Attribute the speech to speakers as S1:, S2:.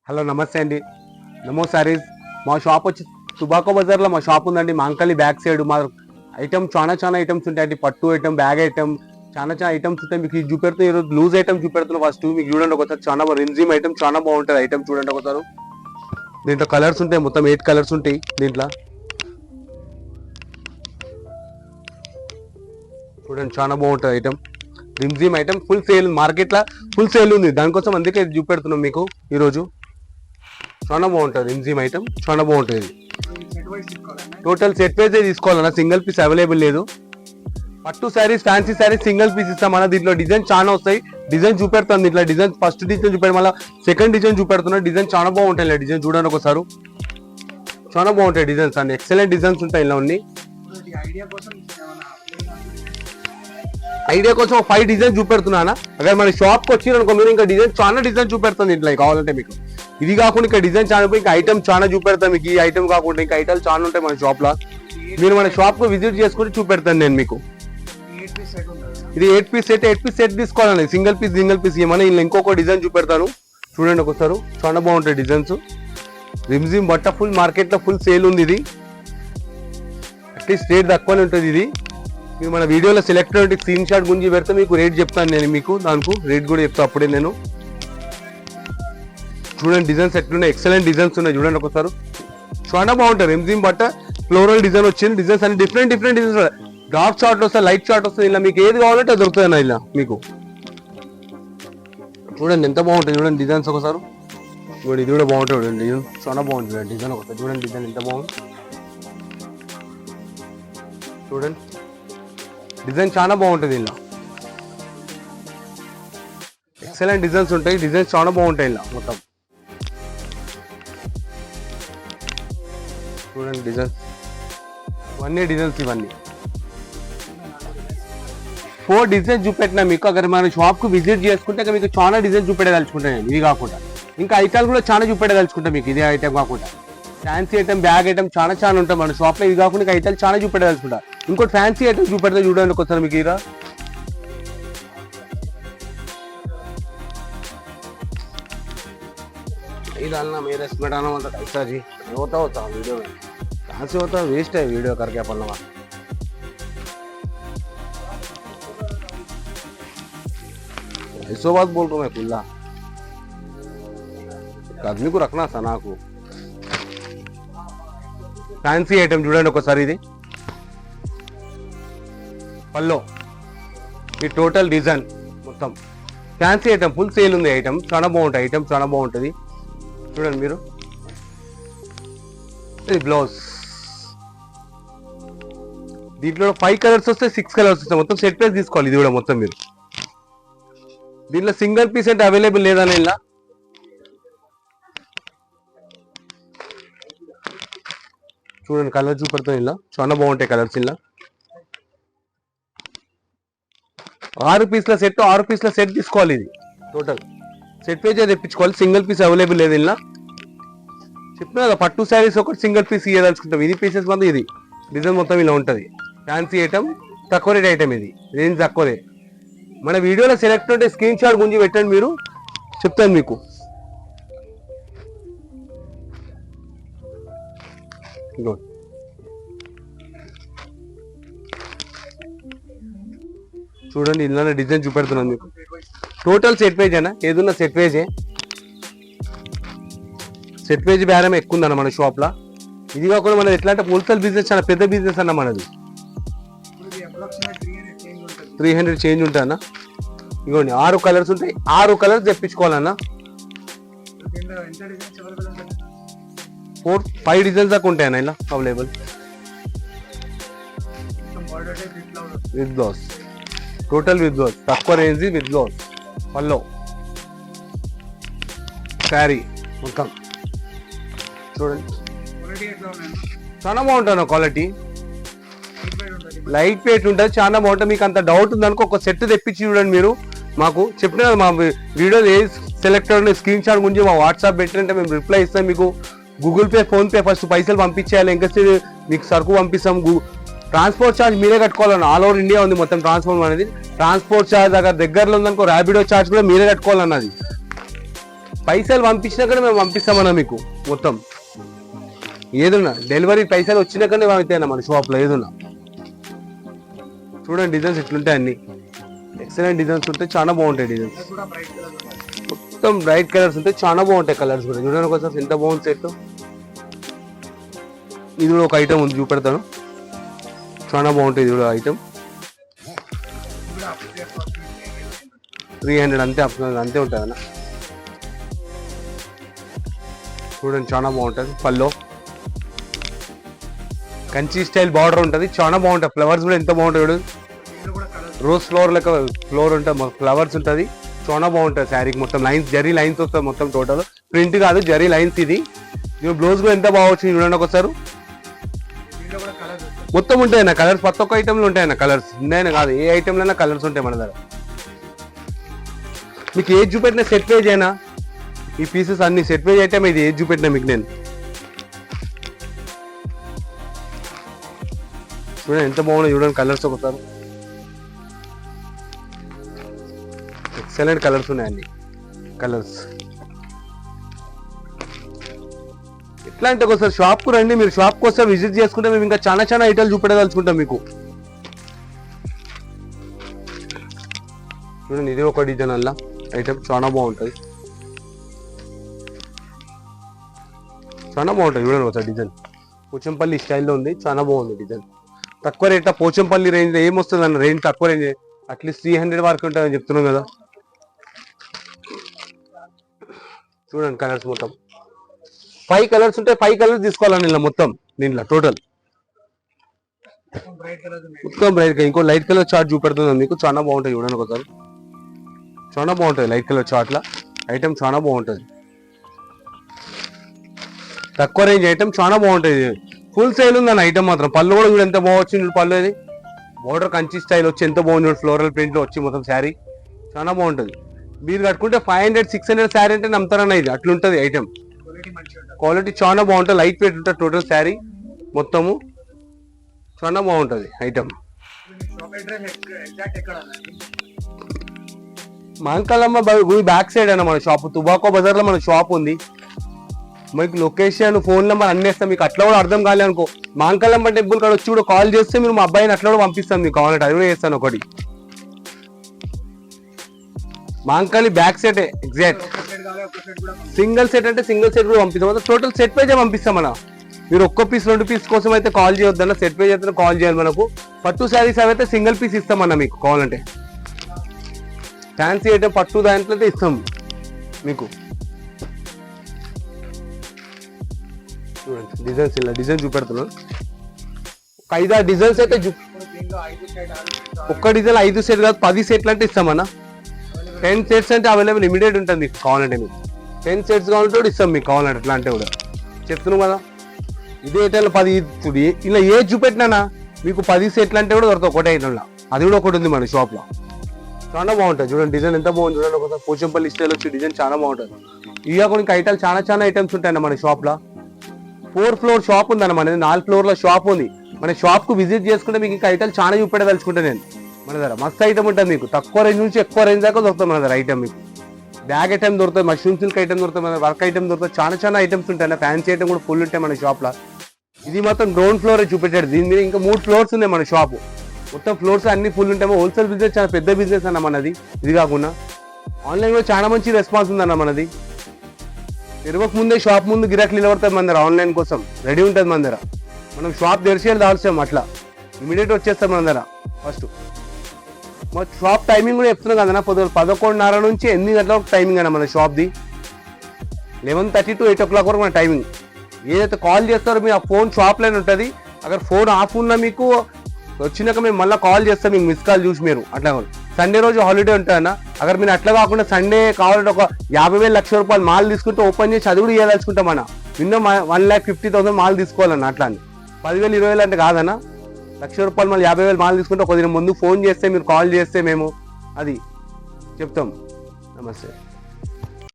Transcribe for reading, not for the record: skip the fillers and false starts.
S1: Hello నమస్తే అండి. నమో సారీస్. మా షాప్ వచ్చి టుబాకో బజార్లో మా షాప్ ఉందండి. మా అంకలి బ్యాక్ సైడ్ మా ఐటమ్ చాలా ఐటమ్స్ ఉంటాయండి. పట్టు ఐటమ్, బ్యాగ్ ఐటమ్, చాలా ఐటమ్స్ ఉంటాయి. మీకు ఇది చూపెడుతున్నా, ఈరోజు లూజ్ ఐటమ్ చూపెడుతున్నా. ఫస్ట్ మీకు చూడండి ఒకసారి, చాలా రిమ్జిమ్ ఐటమ్ చాలా బాగుంటుంది. ఐటమ్ చూడండి ఒకసారి. దీంట్లో కలర్స్ ఉంటాయి, మొత్తం 8 కలర్స్ ఉంటాయి దీంట్లో. చూడండి చాలా బాగుంటుంది item. Rimjhim item full sale, మార్కెట్లో ఫుల్ సేల్ ఉంది. దానికోసం అందుకే చూపెడుతున్నాం మీకు ఈరోజు. చాలా బాగుంటుంది రిమ్జిమ్ ఐటమ్, చాలా బాగుంటుంది. టోటల్ సెట్ వైజే తీసుకోవాలన్నా, సింగిల్ పీస్ అవైలబుల్ లేదు. పట్టు saris, fancy saris single piece ఇస్తామన్నా. దీంట్లో డిజైన్ చాలా వస్తాయి. డిజైన్ చూపెడతాను దీంట్లో. డిజైన్ ఫస్ట్ డిజైన్ చూపెడతాను, మళ్ళీ సెకండ్ డిజైన్ చూపెడుతున్నా. డిజైన్ చాలా బాగుంటాయి. డిజైన్ చూడండి ఒకసారి, చాలా బాగుంటాయి డిజైన్స్ అన్ని. ఎక్సలెంట్ డిజైన్స్ ఉంటాయి ఇలా ఉన్నాయి. ఐడియా కోసం 5 డిజైన్ చూపెడుతున్నానా. అక్కడ మన షాప్కి వచ్చిరనుకో మీరు, ఇంకా డిజైన్ చాలా డిజైన్ చూపెడుతుంది ఇంట్లో కావాలంటే మీకు. ఇది కాకుండా ఇంకా డిజైన్ చాలా, ఇంకా ఐటమ్ చాలా చూపెడతాను మీకు. ఈ ఐటమ్ కాకుండా ఇంకా ఐటమ్స్ చాలా ఉంటాయి మన షాప్ లో. మీరు మన షాప్ కు విజిట్ చేసుకుంటే చూపెడతాను నేను మీకు. ఇది 8 పీస్ సెట్ తీసుకోవాలండి. సింగిల్ పీస్ ఏమన్నా ఇలా ఇంకొక డిజైన్ చూపెడతాను చూడండి ఒకసారి. చాలా బాగుంటాయి డిజైన్స్. రిమ్జిమ్ బట్ట ఫుల్ మార్కెట్ లో ఫుల్ సేల్ ఉంది. ఇది అట్లీస్ట్ రేట్ తక్కువనే ఉంటుంది. ఇది మీరు మన వీడియోలో సెలెక్టెడ్ స్క్రీన్ షాట్ గురించి పెడితే మీకు రేట్ చెప్తాను నేను. మీకు దానికి రేట్ కూడా చెప్తాను అప్పుడే నేను. చూడండి డిజైన్స్ ఎట్లున్నాయి, ఎక్సలెంట్ డిజైన్స్ ఉన్నాయి చూడండి ఒకసారి. చాలా బాగుంటుంది. రిమ్జిమ్ బట్ట ఫ్లోరల్ డిజైన్ వచ్చింది. డిజైన్స్ అన్ని డిఫరెంట్ డిజైన్స్. డార్క్ షార్ట్ వస్తాయి, లైట్ షార్ట్ వస్తుంది. ఇలా మీకు ఏది కావాలంటే అది దొరుకుతుంది అన్న ఇలా మీకు. చూడండి ఎంత బాగుంటుంది చూడండి డిజైన్స్ ఒకసారి. చూడండి ఇది కూడా బాగుంటుంది చూడండి డిజైన్, చాలా బాగుంటుంది డిజైన్ ఒకసారి. చూడండి డిజైన్ ఎంత బాగుంది చూడండి. డిజైన్ చాలా బాగుంటుంది ఇలా. ఎక్సలెంట్ డిజైన్స్ ఉంటాయి. డిజైన్స్ చాలా బాగుంటాయి ఇలా మొత్తం. చూడండి డిజైన్స్ ఇవన్నీ డిజైన్స్. ఇవన్నీ 4 డిజైన్స్ చూపెట్టినా మీకు. అక్కడ మన షాప్ కు విజిట్ చేసుకుంటే మీకు చాలా డిజైన్ చూపెట్టదలుచుకుంటాను నేను. ఇది కాకుండా ఇంకా ఐటమ్ కూడా చాలా చూపెట్టదలుచుకుంటా మీకు. ఇదే ఐటమ్ కాకుండా ఫ్యాన్సీ ఐటమ్, బ్యాగ్ ఐటమ్ చాలా ఉంటాయి మన షాప్ లో. ఇది కాకుండా ఇంకా ఐటమ్ చాలా చూపెట్టదలుచుకుంటా. ఇంకోటి ఫ్యాన్సీ ఐటమ్ చూపెడితే చూడండి ఒకసారి మీకు. ఇరా डालना मेरे इसमें डालना मतलब कैसा जी होता वीडियो में कहाँ से होता वेस्ट है वीडियो करके अपन लोग. ऐसो बात बोल रहा हूँ मैं खुला. आदमी को रखना था ना को. ఫ్యాన్సీ ఐటమ్ చూడండి ఒకసారి. ఇది పల్లో ఈ టోటల్ డిజైన్ మొత్తం ఫ్యాన్సీ ఐటమ్ ఫుల్ సేల్ ఉంది. ఐటమ్ చాలా బాగుంటాయి. ఐటమ్ చాలా బాగుంటుంది చూడండి మీరు. ఇది బ్లౌజ్. దీంట్లో 5 కలర్స్ వస్తాయి, 6 కలర్స్ వస్తాయి. మొత్తం సెట్ ప్రైస్ తీసుకోవాలి. ఇది కూడా మొత్తం మీరు. దీంట్లో సింగిల్ పీస్ అంటే అవైలబుల్ లేదని ఇలా. చూడండి కలర్ చూపెడతాం ఇలా, చాలా బాగుంటాయి కలర్స్ ఇలా. 6 పీస్ల సెట్, 6 పీస్ల సెట్ తీసుకోవాలి. ఇది టోటల్ సెట్ పేజ్ తెప్పించుకోవాలి. సింగిల్ పీస్ అవైలబుల్ లేదు ఇలా. చెప్పిన కదా పట్టు శారీస్ ఒకటి సింగిల్ పీస్ ఇవ్వదలుచుకుంటాం. ఇది పీసెస్ మాత్రం ఇది డిజైన్ మొత్తం ఇలా ఉంటుంది. ఫ్యాన్సీ ఐటమ్, తక్కువ రేట్ ఐటమ్. ఇది రేంజ్ తక్కువదే. మన వీడియోలో సెలెక్ట్ ఉంటే స్క్రీన్ షాట్ గురించి పెట్టండి మీరు, చెప్తాను మీకు. చూడండి ఇలానే డిజైన్ చూపెడుతున్నాను మీకు. టోటల్ సెట్ పేజ్ అన్న, ఏదున్నా సెట్ పేజే. సెట్ పేజ్ బేరం ఎక్కువ ఉందన్న మన షాప్ లో. ఇది కాకుండా మనది ఎట్లా అంటే హోల్సేల్ బిజినెస్, చాలా పెద్ద బిజినెస్ అన్న మనది. 300 చేంజ్ ఉంటాయి అన్న. ఇగోండి 6 కలర్స్ ఉంటాయి. 6 కలర్స్ తెప్పించుకోవాలన్నా. 4-5 డిజైన్స్ దాకా ఉంటాయి అన్న ఇలా available. With blouse, total with blouse, తక్కువ రేంజ్ విత్ బ్లౌజ్. పల్లో శారీ మొత్తం చూడండి చాలా బాగుంటుంది క్వాలిటీ. లైట్ వెయిట్ ఉంటుంది, చాలా బాగుంటుంది. మీకు అంత డౌట్ ఉందనుకో ఒక సెట్ తెప్పించి చూడండి మీరు. మాకు చెప్పిన మా వీడియో ఏ సెలెక్టెడ్ స్క్రీన్ షాట్ గురించి మా వాట్సాప్ పెట్టినంటే మేము రిప్లై ఇస్తాం మీకు. Google pay, phone pay first పైసలు పంపించేయాలి. ఇంకా మీకు సరుకు పంపిస్తాం. ట్రాన్స్పోర్ట్ ఛార్జ్ మీరే కట్టుకోవాలన్న. ఆల్ ఓవర్ ఇండియా ఉంది మొత్తం ట్రాన్స్పోర్ట్ అనేది. ట్రాన్స్పోర్ట్ ఛార్జ్ దగ్గరలో ఉందనుకో ర్యాపిడో ఛార్జ్ కూడా మీరే కట్టుకోవాలన్నది. పైసలు పంపించినాకనే మేము పంపిస్తామన్నా మీకు మొత్తం ఏదున్నా డెలివరీ పైసలు వచ్చినాకనే పంపిస్తాయన్నా మన షాప్లో ఏదున్నా. చూడండి డిజైన్స్ ఎట్లుంటాయి అన్ని ఎక్సలెంట్ డిజైన్స్ ఉంటాయి, చాలా బాగుంటాయి డిజైన్స్. మొత్తం బ్రైట్ కలర్స్ ఉంటాయి, చాలా బాగుంటాయి కలర్స్ కూడా. చూడండి ఒకసారి ఎంత బాగుంది సెట్. ఇది కూడా ఒక ఐటమ్ ఉంది చూపెడతాను, చాలా బాగుంటుంది ఇది కూడా ఐటమ్. 300 అంతే అంతే ఉంటుంది అన్న. చూడండి చాలా బాగుంటుంది. పల్లో కంచి స్టైల్ బార్డర్ ఉంటుంది, చాలా బాగుంటుంది. ఫ్లవర్స్ కూడా ఎంత బాగుంటాయి చూడండి, రోజ్ ఫ్లవర్ లెక్క ఫ్లవర్ ఉంటుంది, ఫ్లవర్స్ ఉంటుంది, చాలా బాగుంటుంది. శారీకి మొత్తం లైన్స్ జరీ లైన్స్ వస్తుంది మొత్తం టోటల్, ప్రింట్ కాదు జరీ లైన్స్. ఇది బ్లౌజ్ కూడా ఎంత బాగా వచ్చింది చూడండి ఒకసారి. మొత్తం ఉంటాయన్న కలర్స్, ప్రతి ఒక్క ఐటెంలో ఉంటాయన్న కలర్స్, ఉన్నాయన్న కాదు ఏ ఐటెంలో కలర్స్ ఉంటాయి మన దగ్గర. మీకు ఏది చూపెట్టిన సెట్ పేజ్ అయినా ఈ పీసెస్ అన్ని సెట్ పేజ్ ఐటమ్, ఇది ఏది చూపెట్టినా మీకు నేను. చూడండి ఎంత బాగున్నాయి చూడండి కలర్స్ ఒకసారి, ఎక్సలెంట్ కలర్స్ ఉన్నాయండి కలర్స్. ఎట్లా అంటే ఒకసారి షాప్కు రండి, మీరు షాప్కి వస్తే విజిట్ చేసుకుంటే మేము ఇంకా చాలా చాలా ఐటమ్లు చూపెట్టదలుచుకుంటాం మీకు. చూడండి ఇది ఒక డిజైన్ అలా ఐటమ్, చాలా బాగుంటుంది, చాలా బాగుంటుంది. చూడండి ఒకసారి డిజైన్ పోచంపల్లి స్టైల్లో ఉంది, చాలా బాగుంది డిజైన్. తక్కువ రేట్ పోచంపల్లి రేంజ్ ఏమొస్తుంది అన్న, రేంజ్ తక్కువ రేంజ్ అట్లీస్ట్ 300 వరకు ఉంటుందని చెప్తున్నాం కదా. చూడండి కలర్స్ మొత్తం 5 కలర్స్ ఉంటాయి, 5 కలర్స్ తీసుకోవాలని ఇలా మొత్తం దీంట్లో టోటల్ మొత్తం బ్రైట్. ఇంకో లైట్ కలర్ చార్ట్ చూపెడుతుంది మీకు, చాలా బాగుంటుంది. చూడండి ఒకసారి చాలా బాగుంటుంది లైట్ కలర్ చార్ట్ల ఐటమ్, చాలా బాగుంటుంది. తక్కువ రేంజ్ ఐటమ్ చాలా బాగుంటుంది, ఫుల్ సేల్ ఉంది అన్న ఐటమ్ మాత్రం. పళ్ళు కూడా చూడు ఎంత బాగా వచ్చింది, పళ్ళు అది బోర్డర్ కంచి స్టైల్ వచ్చి ఎంత బాగుంది, ఫ్లోరల్ ప్రింట్ లో వచ్చి మొత్తం శారీ చాలా బాగుంటుంది. మీరు కట్టుకుంటే 500-600 శారీ అంటే నమ్ముతారన్న, ఇది అట్లుంటుంది ఐటమ్. క్వాలిటీ చాలా బాగుంటుంది, లైట్ వెయిట్ ఉంటుంది టోటల్ శారీ మొత్తము, చాలా బాగుంటుంది ఐటమ్. మాంకాలమ్మ గుడి బ్యాక్ సైడ్ అన్న మన షాప్, తుబాకో బజార్ లో మన షాప్ ఉంది. మీకు లొకేషన్ ఫోన్ నెంబర్ అన్ని వేస్తాం, మీకు అట్లా కూడా అర్థం కాలే అనుకో మాంకాలమ్మ టెంపుల్ కాడ వచ్చి కూడా కాల్ చేస్తే మీరు మా అబ్బాయిని అట్లా కూడా పంపిస్తాం, మీకు కావాలంటే అది కూడా చేస్తాను. ఒకటి మాంకాలి back set exact single set అంటే సింగిల్ సెట్ కూడా పంపిస్తాం, టోటల్ సెట్ పేజ్ పంపిస్తాం మన. మీరు ఒక్క పీస్ 2 పీస్ కోసం అయితే కాల్ చేయొద్దన్న, సెట్ పేజ్ అయితే కాల్ చేయాలి మనకు. పట్టు శారీస్ అయితే సింగిల్ పీస్ ఇస్తామన్న మీకు కావాలంటే, ఫ్యాన్సీ ఐటమ్ పట్టు దాంట్లో అయితే ఇస్తాం మీకు. చూడండి డిజైన్స్ ఇలా డిజైన్ చూపెడుతున్నాను, 5-6 డిజైన్స్ అయితే ఒక్క డిజైన్ 5 సెట్ కాదు 10 సెట్లు అంటే ఇస్తామన్నా. 10 సెట్స్ అంటే అవైలబుల్ ఇమీడియట్ ఉంటుంది మీకు కావాలంటే. మీకు 10 సెట్స్ కావాలంటే కూడా ఇస్తాం మీకు కావాలంటే, అట్లా అంటే కూడా చెప్తున్నాం కదా. ఇదే ఐటెంలో 10 చూడు ఇలా ఏ చూపెట్టినా మీకు 10 సెట్లు అంటే కూడా దొరుకుతాయి ఒకటే ఐటెంలో, అది కూడా ఒకటి ఉంది మన షాప్లో, చాలా బాగుంటుంది. చూడండి డిజైన్ ఎంత బాగుంది చూడండి ఒకసారి, పోచంపల్లి స్టైల్ వచ్చి డిజైన్ చాలా బాగుంటుంది. ఇక కొన్ని ఐటమ్స్ చాలా ఐటమ్స్ ఉంటాయన్న మన షాప్లో. 4 ఫ్లోర్ షాప్ ఉందన్న మనది, 4 ఫ్లోర్ల షాప్ ఉంది. మన షాప్ కు విజిట్ చేసుకుంటే మీకు ఇంకా ఐటమ్ చాలా చూపెట్టదలుచుకుంటా నేను. మన దగ్గర మస్తు ఐటమ్ ఉంటుంది మీకు, తక్కువ రేంజ్ నుంచి ఎక్కువ రేంజ్ దాకా దొరుకుతుంది మన దగ్గర ఐటమ్. మీకు బ్యాగ్ ఐటమ్ దొరుకుతుంది, మష్రూమ్ సిల్క్ ఐటమ్ దొరుకుతుంది, మన వర్క్ ఐటమ్ దొరుకుతుంది, చాలా ఐటమ్స్ ఉంటాయి. ఫ్యాన్సీ ఐటమ్ కూడా ఫుల్ ఉంటాయి మన షాప్లో. ఇది మొత్తం గ్రౌండ్ ఫ్లోర్ చూపెట్టాడు, దీని మీద ఇంకా 3 ఫ్లోర్స్ ఉన్నాయి మన షాపు. మొత్తం ఫ్లోర్స్ అన్ని ఫుల్ ఉంటాయి. హోల్సేల్ బిజినెస్ చాలా పెద్ద బిజినెస్ అన్న మనది. ఇది కాకుండా ఆన్లైన్ లో చాలా మంచి రెస్పాన్స్ ఉందన్న మనది. తెరవక ముందే షాప్ ముందు గిరాకీ నిలబడతాయి మన దగ్గర, ఆన్లైన్ కోసం రెడీ ఉంటుంది మన దగ్గర. మనం షాప్ తెరిచేది దాల్చాం అట్లా ఇమీడియట్ వచ్చేస్తాం మన దగ్గర. ఫస్ట్ మా షాప్ టైమింగ్ కూడా చెప్తున్నాం కదన్నా, 11:30 నుంచి 8 గంటల వరకు టైమింగ్ అన్న మన షాప్ది. 11:30 to 8 o'clock వరకు మన టైమింగ్. ఏదైతే కాల్ చేస్తారో మీరు ఆ ఫోన్ షాప్ లైన్ ఉంటుంది, అక్కడ ఫోన్ ఆఫ్ ఉన్నా మీకు వచ్చినాక మేము మళ్ళీ కాల్ చేస్తాం, మీకు మిస్ కాల్ చూసి మీరు అట్లా. సండే రోజు హాలిడే ఉంటుందన్న, అక్కడ మీరు అట్లా కాకుండా సండే కావాలంటే ఒక 50,000 లక్ష రూపాయలు మాల్ తీసుకుంటే ఓపెన్ చేసి అది కూడా ఇవ్వదలుచుకుంటాం అన్న. మినిమం 1,50,000 మాల్ తీసుకోవాలన్న. అట్లా అని 10,000 20,000 అంటే కాదన్న, ₹1,00,000 మళ్ళీ 50,000 మాల్ తీసుకుంటే ఒక దినం ముందు ఫోన్ చేస్తే మీరు కాల్ చేస్తే మేము అది చెప్తాం. నమస్తే.